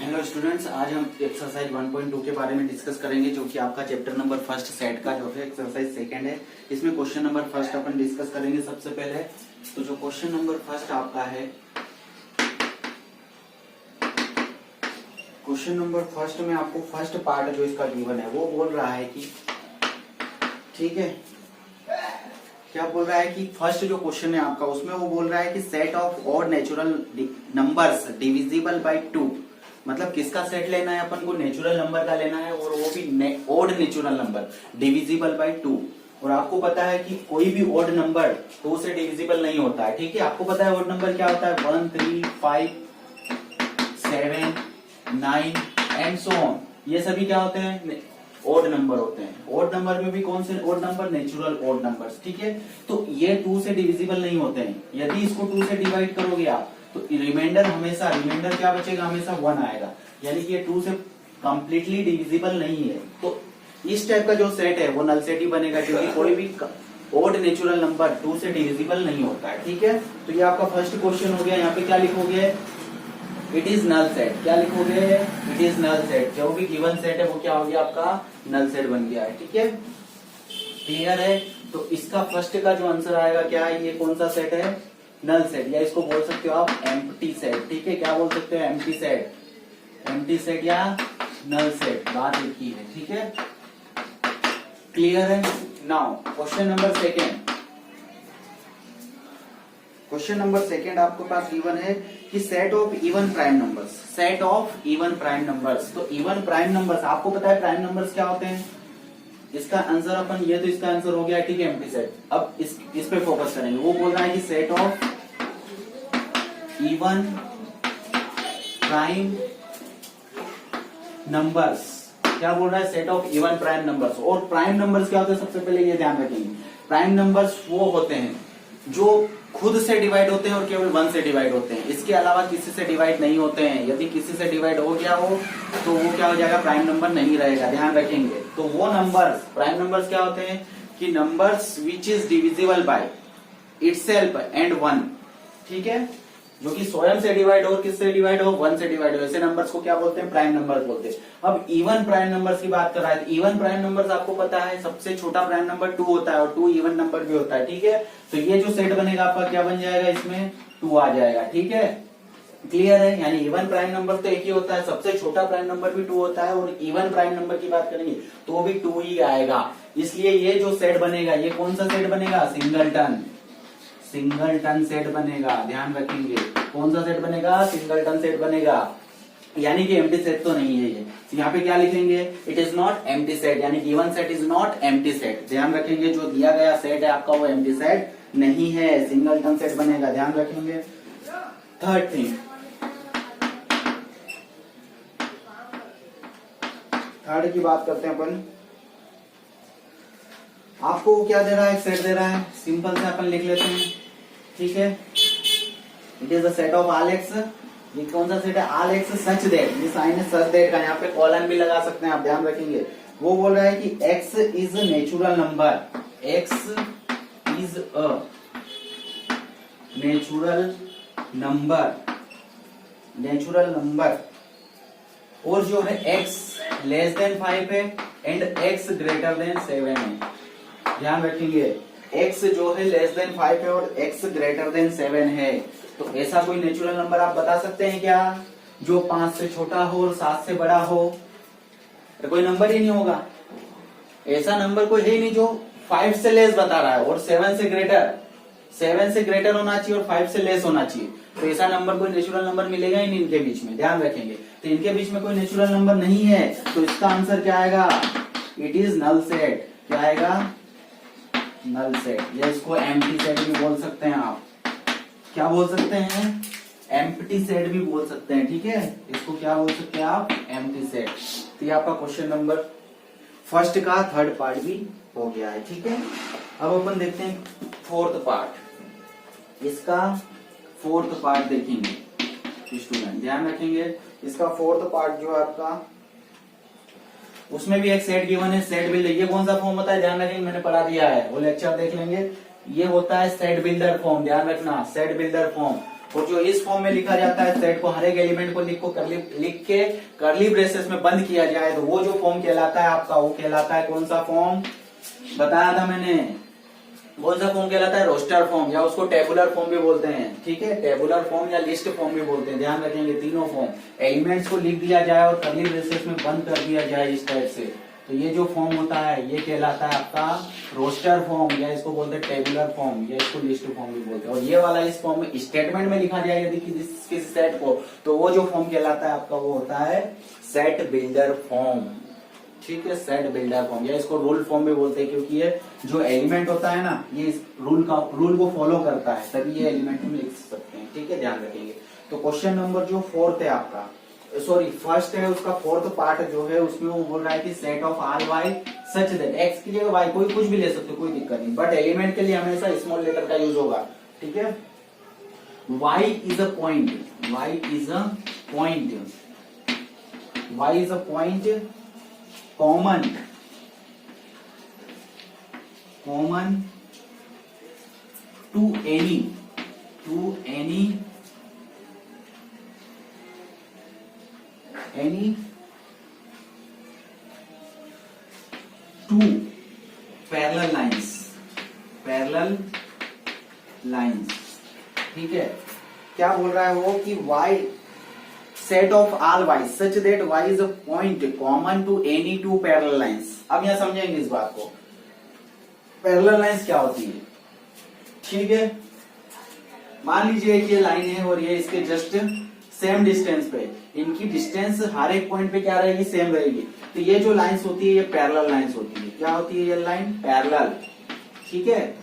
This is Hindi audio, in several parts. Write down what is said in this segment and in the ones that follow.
हेलो स्टूडेंट्स, आज हम एक्सरसाइज 1.2 के बारे में डिस्कस करेंगे, जो कि आपका चैप्टर नंबर फर्स्ट सेट का जो है एक्सरसाइज सेकंड है। इसमें क्वेश्चन नंबर फर्स्ट अपन डिस्कस करेंगे सबसे पहले। तो जो क्वेश्चन नंबर फर्स्ट आपका है, क्वेश्चन नंबर फर्स्ट में आपको फर्स्ट पार्ट जो इसका गिवन है वो बोल रहा है कि, ठीक है, क्या बोल रहा है कि फर्स्ट जो क्वेश्चन है आपका उसमें वो बोल रहा है कि set of odd natural numbers divisible by 2। मतलब किसका सेट लेना है अपन को? नेचुरल नंबर का लेना है, और वो भी odd natural number divisible by 2। और आपको पता है कि कोई भी ऑड नंबर 2 से डिविजिबल नहीं होता है, ठीक है। आपको पता है ऑड नंबर क्या होता है? 1, 3, 5, 7, 9 एंड सो ऑन। ये सभी क्या होते हैं? ऑड नंबर होते हैं। ऑड नंबर में भी कौन से odd number? Natural odd numbers, ठीक है। तो ये 2 से डिविजिबल नहीं होते हैं। यदि इसको 2 से डिवाइड करोगे आप तो रिमाइंडर क्या बचेगा? हमेशा 1 आएगा, यानी कि ये 2 से कंप्लीटली डिविजिबल नहीं है। तो इस टाइप का जो सेट है वो नल सेट ही बनेगा, क्योंकि कोई भी ऑड नेचुरल नंबर 2 से डिविजिबल नहीं होता है, ठीक है। तो ये आपका फर्स्ट क्वेश्चन हो गया। यहाँ पे क्या लिखोगे? It is null set. क्या लिखोगे? It is null set. जो भी गिवन सेट है वो क्या हो गया? आपका नल सेट बन गया है, ठीक है। क्लियर है? तो इसका फर्स्ट का जो आंसर आएगा क्या है? ये कौन सा सेट है? नल सेट, या इसको बोल सकते हो आप एम्प्टी सेट, ठीक है। क्या बोल सकते हो? एम्प्टी सेट, एम्प्टी सेट या नल सेट, बात एक ही है, ठीक है। क्लियर है? Now question number second. Question number second आपके पास गिवन है कि set of even prime numbers, set of even prime numbers. तो इवन प्राइम नंबर्स, आपको पता है प्राइम नंबर्स क्या होते हैं? इसका आंसर अपन, ये तो इसका आंसर हो गया, ठीक है, एम्प्टी सेट। अब इस पे फोकस करेंगे। वो बोल रहा है कि set of even prime numbers. क्या बोल रहा है? Set of even prime numbers. और प्राइम नंबर्स क्या होते हैं? सबसे पहले ये ध्यान रखेंगे, प्राइम नंबर्स वो होते हैं जो खुद से डिवाइड होते हैं और केवल 1 से डिवाइड होते हैं। इसके अलावा किसी से डिवाइड नहीं होते हैं। यदि किसी से डिवाइड हो गया हो तो वो क्या हो जाएगा? प्राइम नंबर नहीं रहेगा, ध्यान रखेंगे। तो वो नंबर्स, प्राइम नंबर्स क्या होते हैं कि numbers which is divisible by itself and 1, ठीक है। जो कि स्वयं से डिवाइड हो, किससे डिवाइड हो? 1 से डिवाइड हो। ऐसे नंबर्स को क्या बोलते हैं? प्राइम नंबर्स बोलते हैं। अब इवन प्राइम नंबर्स की बात कर रहा है। इवन प्राइम नंबर्स आपको पता है सबसे छोटा प्राइम नंबर 2 होता है, और 2 इवन नंबर भी होता है, ठीक है। तो ये जो सेट बनेगा आपका क्या बन जाएगा? इसमें 2 आ जाएगा, ठीक है। क्लियर है? यानी इवन प्राइम नंबर तो एक ही होता है, सबसे छोटा प्राइम नंबर भी 2 होता है, और इवन प्राइम नंबर की बात करेंगे तो भी 2 ही आएगा। इसलिए ये जो सेट बनेगा, ये कौन सा सेट बनेगा? सिंगलटन, सिंगलटन सेट बनेगा, ध्यान रखेंगे। कौन सा सेट बनेगा? सिंगलटन सेट बनेगा, यानी कि एम्प्टी सेट तो नहीं है ये। यहाँ पे क्या लिखेंगे? It is not empty set, यानी given set is not empty set. ध्यान रखेंगे, जो दिया गया सेट है आपका वो एम्प्टी सेट नहीं है, सिंगलटन सेट बनेगा, ध्यान रखेंगे। थर्ड थिंग, थर्ड की बात करते हैं अपन। आपको क्या दे रहा है? एक सेट दे रहा है, सिंपल से अपन लिख लेते हैं, ठीक है। It is the set of all x. ये कौन सा सेट है? ऑल एक्स सच दैट, ये साइन है सच दैट का, यहाँ पे कॉलन भी लगा सकते हैं आप, ध्यान रखेंगे। वो बोल रहा है कि x is natural number, x is a natural number, natural number, और जो है x लेस देन 5 है एंड x ग्रेटर देन 7 है, ध्यान रखेंगे। x जो है लेस देन 5 है और x ग्रेटर देन 7 है। तो ऐसा कोई नेचुरल नंबर आप बता सकते हैं क्या जो 5 से छोटा हो और 7 से बड़ा हो? तो कोई नंबर ही नहीं होगा। ऐसा नंबर कोई है ही नहीं जो 5 से लेस बता रहा है और 7 से ग्रेटर होना चाहिए और 5 से लेस होना चाहिए। तो ऐसा नंबर, कोई नेचुरल नंबर मिलेगा ही नहीं इनके बीच में, ध्यान रखेंगे। तो इनके बीच में कोई नेचुरल नंबर नहीं है, तो इसका आंसर क्या आएगा? It is null set. क्या आएगा? नल सेट, या इसको एम्प्टी सेट भी बोल सकते हैं आप। क्या बोल सकते हैं? एम्प्टी सेट भी बोल सकते हैं, ठीक है। इसको क्या बोल सकते हैं आप? Empty set. तो ये आपका क्वेश्चन नंबर फर्स्ट का थर्ड पार्ट भी हो गया है, ठीक है। अब अपन देखते हैं फोर्थ पार्ट। इसका फोर्थ पार्ट देखेंगे स्टूडेंट, ध्यान रखेंगे। इसका फोर्थ पार्ट जो है आपका, उसमें भी एक सेट गिवन है, सेट बिल्डर। ये कौन सा फॉर्म होता है? ध्यान रखेंगे, मैंने पढ़ा दिया है, वो लेक्चर देख लेंगे। ये होता है सेट बिल्डर फॉर्म, ध्यान रखना, सेट बिल्डर फॉर्म। और जो इस फॉर्म में लिखा जाता है सेट को हर एक एलिमेंट को लिख के कर्ली ब्रेसेस में बंद किया जाए तो वो जो फॉर्म कहलाता है आपका, वो कहलाता है कौन सा फॉर्म बताया था मैंने, कौन सा फॉर्म कहलाता है? रोस्टर फॉर्म, या उसको टेबुलर फॉर्म भी बोलते हैं। ठीक है, टेबुलर फॉर्म या लिस्ट फॉर्म भी बोलते हैं, ध्यान रखेंगे। तीनों फॉर्म एलिमेंट्स को लिख दिया जाए और कर्ली ब्रेसेस में बंद कर दिया जाए इस टाइप से, तो ये जो फॉर्म होता है ये कहलाता है आपका रोस्टर फॉर्म, या इसको बोलते हैं टेबुलर फॉर्म, या इसको लिस्ट फॉर्म भी बोलते हैं। और ये वाला इस फॉर्म में स्टेटमेंट में लिखा जाए यदि किसी सेट को, तो वो जो फॉर्म कहलाता है आपका वो होता है सेट बिल्डर फॉर्म। ठीक है, सेट बिल्डर फॉर्म, या इसको रूल फॉर्म भी बोलते हैं, क्योंकि ये जो एलिमेंट होता है ना ये इस रूल को फॉलो करता है, तभी ये एलिमेंट हम लिख सकते हैं। ठीक है, ध्यान रखेंगे। तो क्वेश्चन नंबर जो फोर्थ है आपका, सॉरी फर्स्ट है, उसका फोर्थ पार्ट जो है उसमें वो बोल रहा है कि set of all y such that, x की जगह वाई कोई कुछ भी ले सकते, कोई दिक्कत नहीं, बट एलिमेंट के लिए हमेशा स्मॉल लेटर का यूज होगा। ठीक है, y is a point, y is a point, y is a point common to any two parallel lines। ठीक है, क्या बोल रहा है वो कि y set of all y such that y is a point common to any two parallel lines. अब यहां समझेंगे इस बात को, पैरेलल लाइंस क्या होती है। ठीक है, मान लीजिए ये लाइन है और ये इसके जस्ट सेम डिस्टेंस पे, इनकी डिस्टेंस हर एक पॉइंट पे क्या रहेगी? सेम रहेगी। तो ये जो लाइंस होती है ये पैरेलल लाइंस होती है। क्या होती है ये लाइन? पैरेलल। ठीक है,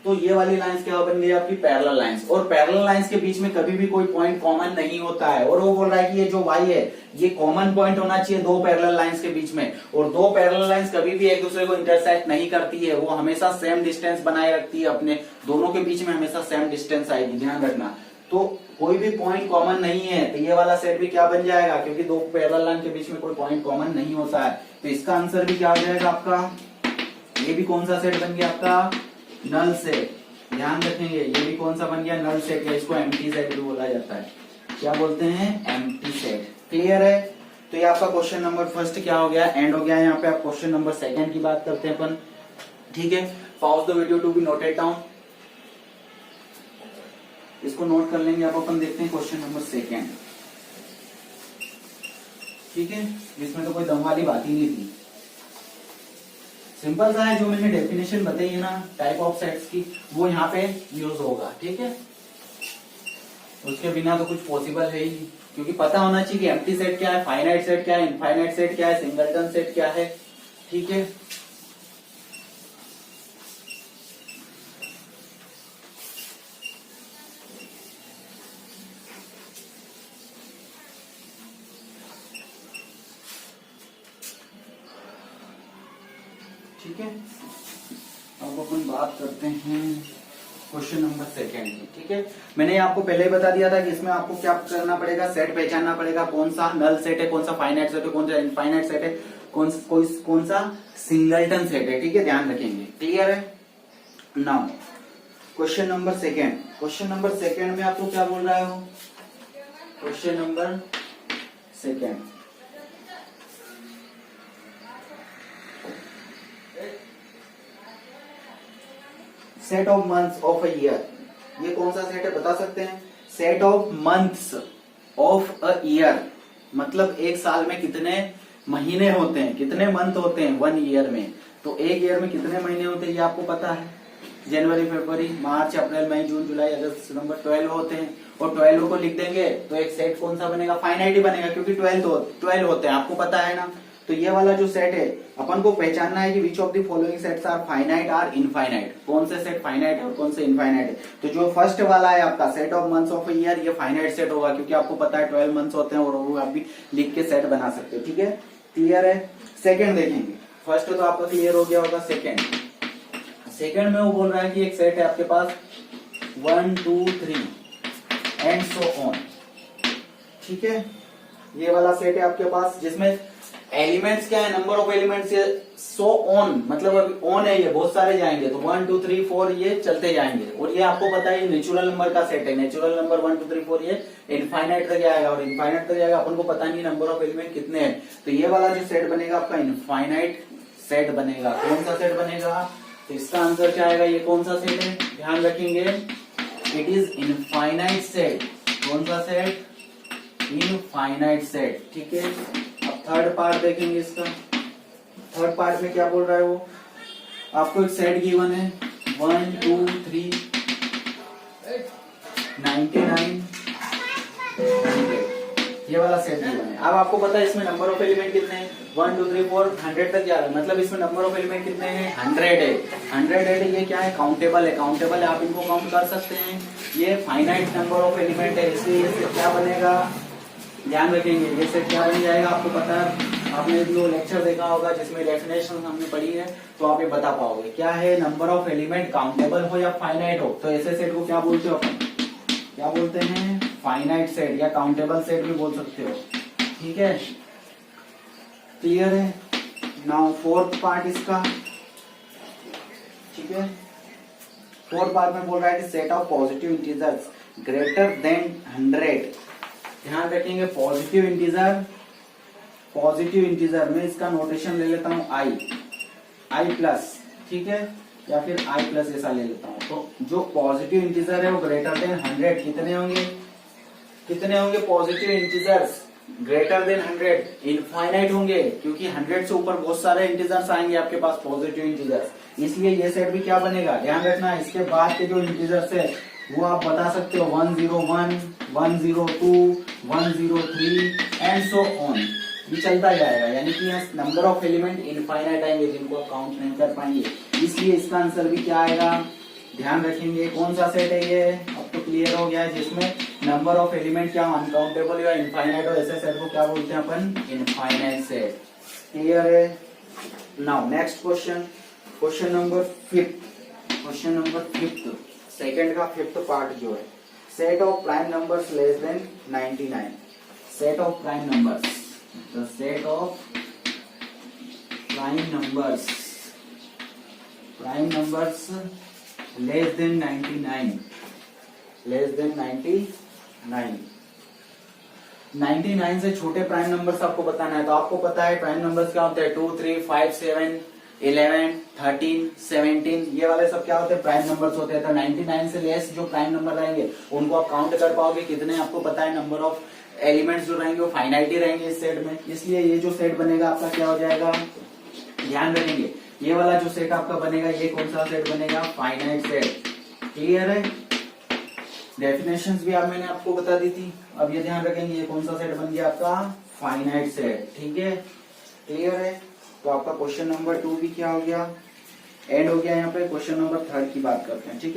तो ये वाली लाइंस क्या बन गई आपकी? Parallel lines. और पैरेलल लाइंस के बीच में कभी भी कोई पॉइंट कॉमन नहीं होता है, और वो बोल रहा है कि ये जो y है ये कॉमन पॉइंट होना चाहिए दो पैरेलल लाइंस के बीच में, और दो पैरेलल लाइंस कभी भी एक दूसरे को इंटरसेक्ट नहीं करती है, वो हमेशा सेम डिस्टेंस बनाए रखती है, अपने दोनों के बीच में हमेशा सेम डिस्टेंस आएगी, ध्यान रखना। तो कोई भी पॉइंट कॉमन नहीं है तो ये वाला सेट भी क्या बन जाएगा? क्योंकि दो पैरेलल लाइन के बीच में कोई पॉइंट कॉमन नहीं होता है, तो इसका आंसर भी क्या हो जाएगा आपका? ये भी कौन सा सेट बन गया आपका? Null set. ध्यान रखेंगे, ये भी कौन सा बन गया? नल सेट, या इसको एम्प्टी सेट भी बोला जाता है। क्या बोलते हैं? Empty set. क्लियर है? तो ये आपका क्वेश्चन नंबर फर्स्ट क्या हो गया? एंड हो गया। यहाँ पे आप क्वेश्चन नंबर सेकंड की बात करते हैं अपन। ठीक है, pause the video to be noted down, इसको नोट कर लेंगे। अब अपन देखते हैं क्वेश्चन नंबर सेकंड। ठीक है, इसमें तो कोई दम वाली बात ही नहीं थी, सिंपल सा है। जो मैंने डेफिनेशन बताई है ना टाइप ऑफ सेट्स की, वो यहाँ पे यूज होगा। ठीक है, उसके बिना तो कुछ पॉसिबल है ही, क्योंकि पता होना चाहिए कि एम्प्टी सेट क्या है, फाइनाइट सेट क्या है, इनफाइनाइट सेट क्या है, सिंगलटन सेट क्या है। ठीक है, ठीक है, अब अपन बात करते हैं क्वेश्चन नंबर सेकंड की। ठीक है, मैंने आपको पहले ही बता दिया था कि इसमें आपको क्या करना पड़ेगा? सेट पहचानना पड़ेगा, कौन सा नल सेट है, कौन सा फाइनाइट सेट है, कौन सा इनफाइनाइट सेट है, कौन सा सिंगलटन सेट है। ठीक है, ध्यान रखेंगे। क्लियर है? Now question number second. Question number second में आपको क्या बोल रहा है वो? Question number second, set of months of a year. ये कौन सा सेट है बता सकते हैं? Set of months of a year, मतलब एक साल में कितने महीने होते हैं, कितने मंथ होते हैं वन ईयर में। तो एक ईयर में कितने महीने होते हैं ये आपको पता है? जनवरी, फरवरी, मार्च, अप्रैल, मई, जून, जुलाई, अगस्त, सितंबर, 12 होते हैं। और 12 को लिख देंगे तो एक सेट कौन सा बनेगा? फाइनाइट ही बनेगा, क्योंकि 12 होते हैं, आपको पता है ना। तो ये वाला जो सेट है अपन को पहचानना है कि which of the following sets are finite or infinite, कौन से सेट फाइनाइट है और कौन से इनफाइनाइट है। तो जो फर्स्ट वाला है आपका set of months of year, ये फाइनाइट सेट होगा, क्योंकि आपको पता है 12 मंथ्स होते हैं और वो आप भी लिख के सेट बना सकते हो। ठीक है, क्लियर है? सेकंड देखेंगे, फर्स्ट तो आपका क्लियर हो गया होगा। सेकंड में वो बोल रहा है कि एक सेट है आपके पास 1 2 3 एंड सो ऑन। ठीक है, ये वाला सेट है आपके पास, जिसमें एलिमेंट्स क्या है, number of elements so on, मतलब अभी ऑन है ये, बहुत सारे जाएंगे तो 1 2 3 4 ये चलते जाएंगे। और ये आपको पता है नेचुरल नंबर का सेट है, नेचुरल नंबर 1 2 3 4 ये इनफाइनाइट तक जाएगा, और इनफाइनाइट तक जाएगा, अपन को पता नहीं नंबर ऑफ एलिमेंट कितने हैं। तो ये वाला जो सेट बनेगा आपका इनफाइनाइट सेट बनेगा। कौन सा सेट बनेगा, तो इसका आंसर क्या आएगा, ये कौन सा सेट है, ध्यान रखेंगे, इट इज इनफाइनाइट सेट। कौन सा सेट, इनफाइनाइट सेट, ठीक है। अब थर्ड पार्ट देखेंगे इसका। थर्ड पार्ट में क्या बोल रहा है वो, आपको एक सेट गिवन है 1 2 3 99 100, ये वाला सेट गिवन है। अब आपको पता है इसमें नंबर ऑफ एलिमेंट कितने हैं, 1 2 3 4 100 तक जा रहा है, मतलब इसमें नंबर ऑफ एलिमेंट कितने हैं, 100 है। 100 है, ये क्या है, काउंटेबल है, काउंटेबल है, आप इनको काउंट कर सकते हैं। ये फाइनाइट नंबर ऑफ एलिमेंट है, इसलिए ये सेट क्या बनेगा, ध्यान रखेंगे, ये सेट क्या बन जाएगा, आपको पता है, आपने जो लेक्चर देखा होगा जिसमें डेफिनेशन हमने पढ़ी है, तो आप ये बता पाओगे क्या है, नंबर ऑफ एलिमेंट काउंटेबल हो या फाइनाइट हो, तो ऐसे सेट को क्या बोलते हो अपन, क्या बोलते हैं, फाइनाइट सेट या काउंटेबल सेट भी बोल सकते हो, ठीक है। क्लियर है। नाउ फोर्थ पार्ट इसका, ठीक है। फोर्थ पार्ट में बोल रहा है कि set of positive integers greater than 100, ध्यान रखेंगे, पॉजिटिव इंटीजर, पॉजिटिव इंटीजर में इसका नोटेशन ले लेता हूं आई प्लस, ठीक है, या फिर आई प्लस ऐसा ले लेता हूं। तो जो पॉजिटिव इंटीजर है वो ग्रेटर देन 100 कितने होंगे, कितने होंगे positive integers greater than 100, infinite होंगे, क्योंकि 100 से ऊपर बहुत सारे इंटीजर्स आएंगे आपके पास पॉजिटिव इंटीजर्स, इसलिए ये सेट भी क्या बनेगा, ध्यान रखना। इसके बाद के जो इंटीजर्स है वो आप बता सकते हो 101 102 103 एंड सो ऑन, ये चलता जाएगा, यानी कि नंबर ऑफ एलिमेंट इनफाइनाइट आएंगे जिनको आप काउंट नहीं कर पाएंगे, इसलिए इसका आंसर भी क्या आएगा, ध्यान रखेंगे। कौन सा सेट है ये, अब तो क्लियर हो गया है, जिसमें नंबर ऑफ एलिमेंट क्या अनकाउंटेबल या इनफाइनाइट हो, ऐसे सेट को क्या बोलते हैं अपन, इनफाइनाइट सेट। क्लियर है। Now next question, question number 5, question number 5 second का 5th पार्ट जो है, set of prime numbers less than 99, set of prime numbers, the set of prime numbers less than 99, less than 99, 99 से छोटे प्राइम नंबर्स आपको बताना है। तो आपको पता है प्राइम नंबर्स क्या होते हैं, 2 3 5 7 11 13 17, ये वाले सब क्या होते हैं, प्राइम नंबर्स होते हैं। तो 99 से लेस जो प्राइम नंबर रहेंगे उनको आप काउंट कर पाओगे कितने, आपको पता है नंबर ऑफ एलिमेंट्स जो रहेंगे वो फाइनाइट ही रहेंगे इस सेट में, इसलिए ये जो सेट बनेगा आपका क्या हो जाएगा, ध्यान रखेंगे, ये वाला जो सेट आपका बनेगा ये कौन सा सेट बनेगा, फाइनाइट सेट। क्लियर है। डेफिनेशंस भी मैंने आपको बता दी थी, अब ये ध्यान रखेंगे ये कौन सा सेट बन गया आपका, फाइनाइट सेट, ठीक है। क्लियर है। तो आपका क्वेश्चन नंबर 2 भी क्या हो गया, एंड हो गया। यहाँ पे क्वेश्चन नंबर 3 की बात करते हैं, ठीक है।